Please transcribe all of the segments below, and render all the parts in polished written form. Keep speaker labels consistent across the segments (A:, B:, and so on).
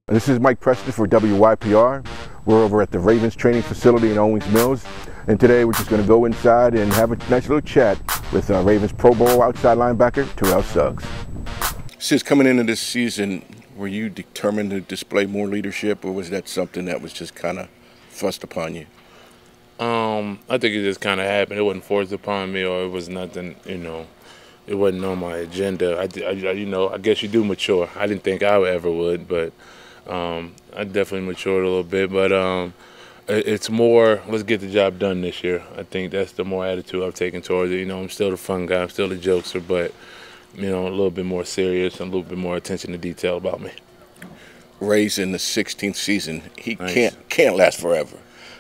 A: This is Mike Preston for WYPR. We're over at the Ravens training facility in Owings Mills, and today we're just going to go inside and have a nice little chat with Ravens Pro Bowl outside linebacker Terrell Suggs. Since coming into this season, were you determined to display more leadership, or was that something that was just kind of thrust upon you?
B: I think it just kind of happened. It wasn't forced upon me, or it was nothing, it wasn't on my agenda. I guess you do mature. I didn't think I ever would, but I definitely matured a little bit. But it's more, let's get the job done this year. I think that's the more attitude I've taken towards it. I'm still the fun guy. I'm still the jokester, but, a little bit more serious and a little bit more attention to detail about me.
A: Ray's in the 16th season. He
B: Nice.
A: can't last forever.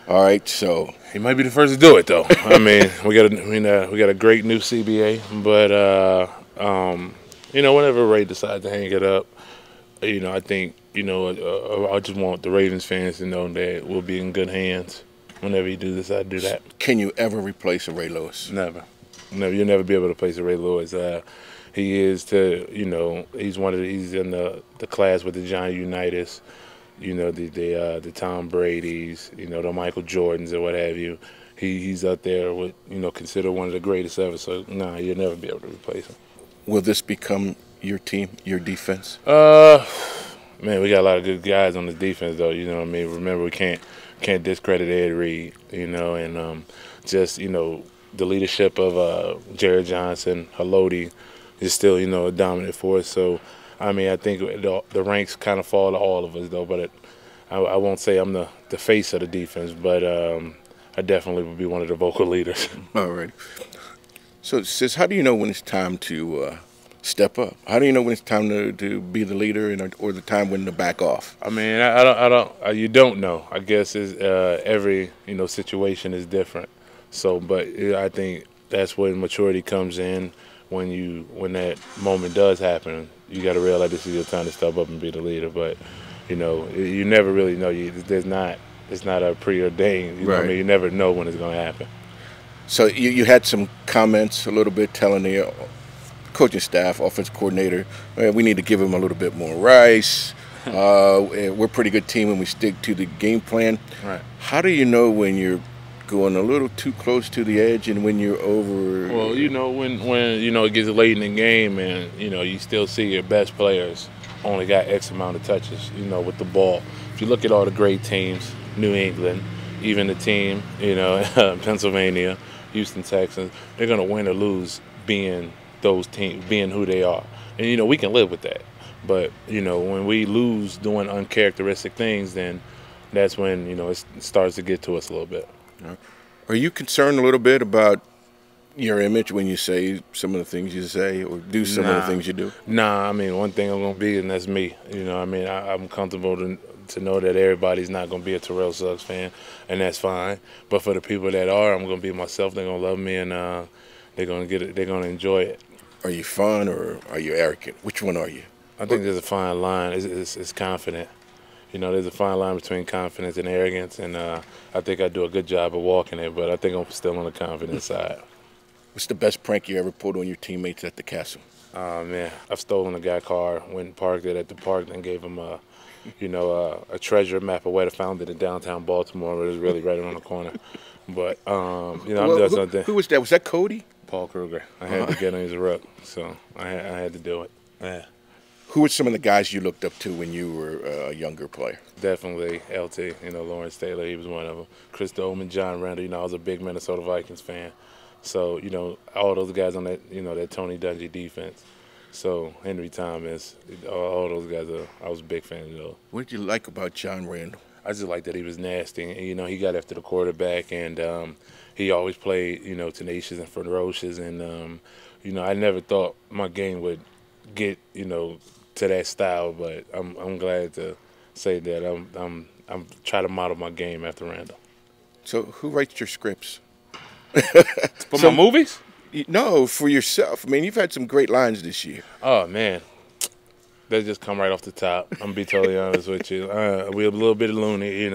A: All right, so
B: He might be the first to do it, though. I mean, we got a great new CBA, but whenever Ray decides to hang it up, I think I just want the Ravens fans to know that we'll be in good hands whenever he decide to do that.
A: can you ever replace a Ray Lewis?
B: Never. You'll never be able to place a Ray Lewis. He is he's in the class with the John Unitas. The Tom Bradys, the Michael Jordans or what have you. He's up there with, considered one of the greatest ever. So, you'll never be able to replace him.
A: Will this become your team, your defense?
B: Man, we got a lot of good guys on the defense, though. You know what I mean? Remember, we can't discredit Ed Reed, and the leadership of Jared Johnson, Haloti is still, a dominant force. So, I think the ranks kind of fall to all of us, though. But I won't say I'm the face of the defense, but I definitely would be one of the vocal leaders.
A: All right. So, Sis, how do you know when it's time to step up? How do you know when it's time to be the leader or the time when to back off?
B: I mean, I don't. You don't know. I guess every situation is different. So, but I think that's when maturity comes in. When that moment does happen, you got to realize this is your time to step up and be the leader. But you never really know. It's not a preordained. You know what I mean? You never know when it's going to happen.
A: So you had some comments a little bit telling the coaching staff, offensive coordinator, we need to give him a little bit more rice. We're a pretty good team when we stick to the game plan.
B: Right.
A: How do you know when you're going a little too close to the edge and when you're over?
B: Well, when it gets late in the game and you still see your best players only got X amount of touches, with the ball. If you look at all the great teams, New England, even the team, Pennsylvania, Houston Texans, they're gonna win or lose being those teams, being who they are, and we can live with that. But when we lose doing uncharacteristic things, then that's when it starts to get to us a little bit.
A: Are you concerned a little bit about your image when you say some of the things you say or do some of the things you do?
B: Nah, one thing I'm going to be, and that's me. I'm comfortable to know that everybody's not going to be a Terrell Suggs fan, and that's fine. But for the people that are, I'm going to be myself. They're going to love me, and they're going to get it. They're going to enjoy it.
A: Are you fun or are you arrogant? Which one are you?
B: I think there's a fine line. It's confident. There's a fine line between confidence and arrogance, and I think I do a good job of walking it, but I think I'm still on the confident side.
A: What's the best prank you ever pulled on your teammates at the castle?
B: Man, I've stolen a guy's car, went and parked it at the park, and gave him a treasure map of where to find it in downtown Baltimore. It was really right around the corner. But, I'm doing something.
A: Who was that? Was that Cody?
B: Paul Kruger. I had to get him. He's a rook, so I had to do it. Yeah.
A: Who were some of the guys you looked up to when you were a younger player?
B: Definitely LT, Lawrence Taylor, he was one of them. Chris Dolman, John Randall, I was a big Minnesota Vikings fan. So, all those guys on that, that Tony Dungy defense. So, Henry Thomas, all those guys, I was a big fan of those.
A: What did you like about John Randall?
B: I just liked that he was nasty. And, he got after the quarterback, and he always played, tenacious and ferocious. And, I never thought my game would get, to that style, but I'm glad to say that I'm trying to model my game after Randall.
A: So who writes your scripts?
B: For my movies?
A: No, for yourself. You've had some great lines this year.
B: Oh man, they just come right off the top. I'm gonna be totally honest with you. We're a little bit loony,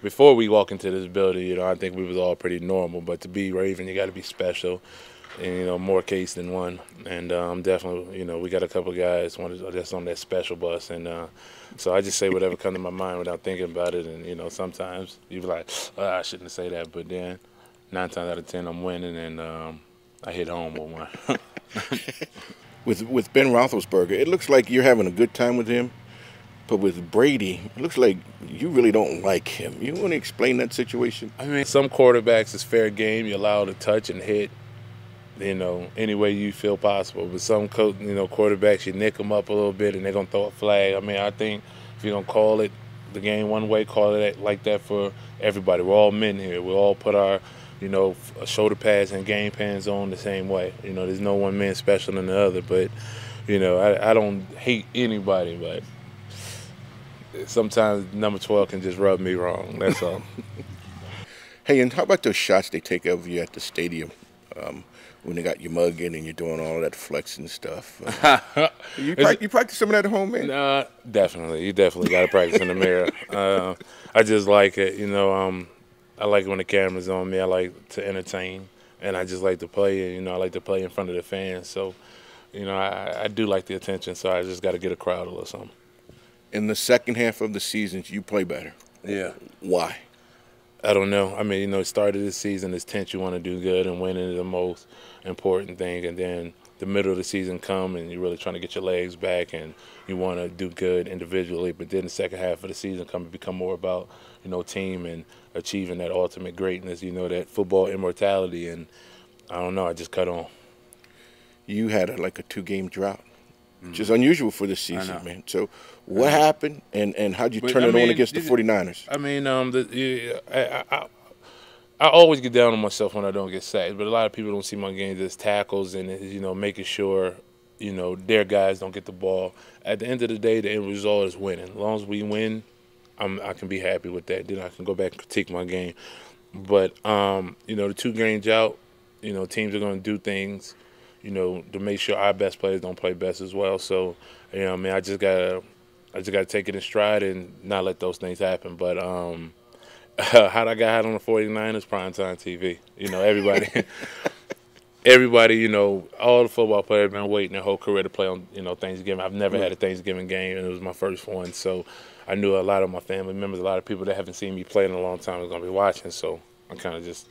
B: Before we walk into this building, I think we was all pretty normal. But to be Raven, you got to be special. and more case than one. And definitely, we got a couple guys that's on that special bus, and so I just say whatever comes to my mind without thinking about it. And sometimes you be like, I shouldn't say that, but then 9 times out of 10 I'm winning, and I hit home with one.
A: With Ben Roethlisberger, it looks like you're having a good time with him, but with Brady, it looks like you really don't like him. You want to explain that situation?
B: I mean, some quarterbacks it's fair game. You're allowed to touch and hit, any way you feel possible. But some quarterbacks, you nick them up a little bit and they're going to throw a flag. I mean, I think if you're going to call it the game one way, call it like that for everybody. We're all men here. We all put our shoulder pads and game pans on the same way. There's no one man special than the other. But, I don't hate anybody, but sometimes number 12 can just rub me wrong. That's all.
A: Hey, and how about those shots they take of you at the stadium when they got you mugging and you're doing all that flexing stuff? You practice some of that at home, man?
B: Nah, definitely. You definitely got to practice in the mirror. I just like it, I like it when the camera's on me. I like to entertain, and I just like to play. I like to play in front of the fans. So, I do like the attention, so I just got to get a crowd a little something.
A: In the second half of the season, you play better.
B: Yeah.
A: Why?
B: I don't know. I mean, it started this season, it's tense, you want to do good, and winning is the most important thing. And then the middle of the season come, and you're really trying to get your legs back, and you want to do good individually. But then the second half of the season become more about, team and achieving that ultimate greatness, that football immortality. And I don't know, I just cut on.
A: You had a 2-game drought, which is unusual for this season, man. So what happened, and how'd you turn it on against the 49ers?
B: I mean, I always get down on myself when I don't get sacked, but a lot of people don't see my games as tackles and, making sure, their guys don't get the ball. At the end of the day, the end result is winning. As long as we win, I can be happy with that. Then I can go back and critique my game. But, the 2-game drought, teams are going to do things, to make sure our best players don't play best as well. So, I just gotta take it in stride and not let those things happen. But how'd I get hot on the 49ers? Primetime TV. Everybody, all the football players have been waiting their whole career to play on, Thanksgiving. I've never had a Thanksgiving game, and it was my first one. So I knew a lot of my family members, a lot of people that haven't seen me play in a long time was going to be watching. So I kind of just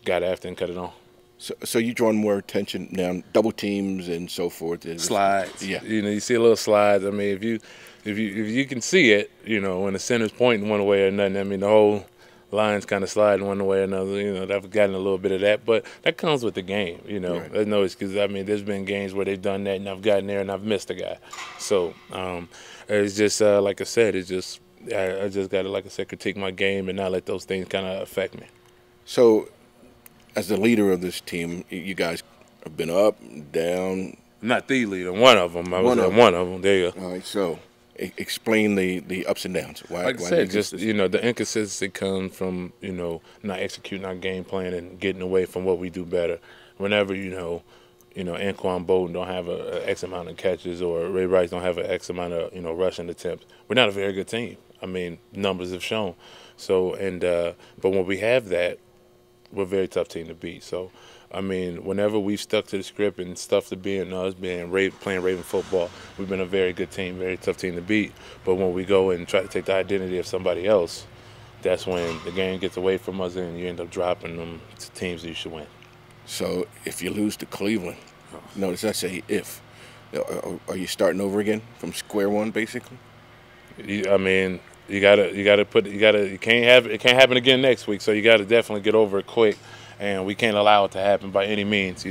B: got after and cut it on.
A: So you're drawing more attention now, double teams and so forth.
B: Slides.
A: Yeah.
B: You see a little slides. I mean, if you can see it, when the center's pointing one way or another, I mean, the whole line's kind of sliding one way or another. I've gotten a little bit of that, but that comes with the game.
A: Right.
B: There's no excuse. I mean, there's been games where they've done that, and I've gotten there and I've missed a guy. So it's just like I said, I just got to, like I said, critique my game and not let those things kind of affect me.
A: So, as the leader of this team, you guys have been up, down.
B: Not the leader, one of them. One of them. There you go.
A: All right, so explain the ups and downs.
B: Like I said, just the inconsistency comes from not executing our game plan and getting away from what we do better. Whenever Anquan Bolden don't have a X amount of catches, or Ray Rice don't have an X amount of rushing attempts, we're not a very good team. I mean, numbers have shown. So but when we have that, we're a very tough team to beat. So, I mean, whenever we've stuck to the script and stuff to playing Raven football, we've been a very good team, very tough team to beat. But when we go and try to take the identity of somebody else, that's when the game gets away from us and you end up dropping them to teams that you should win.
A: So if you lose to Cleveland, notice I say if, are you starting over again from square one, basically?
B: I mean, it can't happen again next week. So you got to definitely get over it quick, and we can't allow it to happen by any means.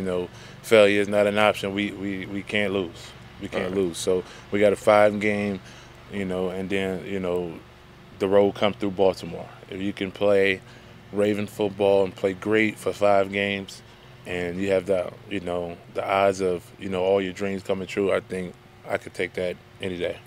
B: Failure is not an option. We can't lose. We can't lose. So we got a 5-game, and then the road comes through Baltimore. If you can play Raven football and play great for 5 games, and you have the odds of all your dreams coming true, I think I could take that any day.